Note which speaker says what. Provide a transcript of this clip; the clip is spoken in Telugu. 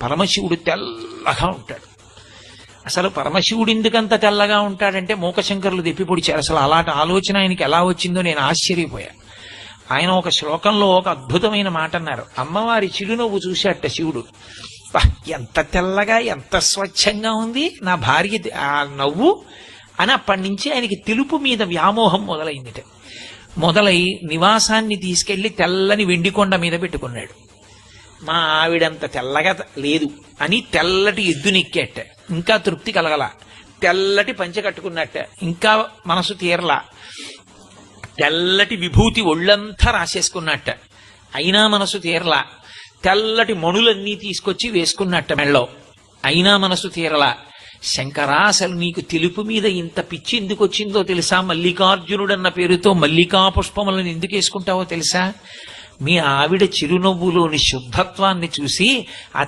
Speaker 1: పరమశివుడు తెల్లగా ఉంటాడు. అసలు పరమశివుడు ఎందుకంత తెల్లగా ఉంటాడంటే మూకశంకరులు దెప్పి పొడిచారు. అసలు అలాంటి ఆలోచన ఆయనకి ఎలా వచ్చిందో నేను ఆశ్చర్యపోయా. ఆయన ఒక శ్లోకంలో ఒక అద్భుతమైన మాట అన్నారు. అమ్మవారి చిరునవ్వు చూశాట శివుడు. ఎంత తెల్లగా ఎంత స్వచ్ఛంగా ఉంది నా భార్య ఆ నవ్వు అని. అప్పటి నుంచి ఆయనకి తెలుపు మీద వ్యామోహం మొదలైందిట. మొదలై నివాసాన్ని తీసుకెళ్లి తెల్లని వెండికొండ మీద పెట్టుకున్నాడు. మా ఆవిడంత తెల్లగా లేదు అని తెల్లటి ఎద్దునెక్కేట. ఇంకా తృప్తి కలగల. తెల్లటి పంచె కట్టుకున్నట్ట. ఇంకా మనసు తీరలా. తెల్లటి విభూతి ఒళ్ళంతా రాసేసుకున్నట్ట. అయినా మనసు తీరలా. తెల్లటి మణులన్నీ తీసుకొచ్చి వేసుకున్నట్ట మెళ్ళో. అయినా మనసు తీరలా. శంకరా, అసలు నీకు తెలుపు మీద ఇంత పిచ్చి ఎందుకు వచ్చిందో తెలుసా? మల్లికార్జునుడన్న పేరుతో మల్లికా పుష్పములను ఎందుకు వేసుకుంటావో తెలుసా? మీ ఆవిడ చిరునవ్వులోని శుద్ధత్వాన్ని చూసి ఆ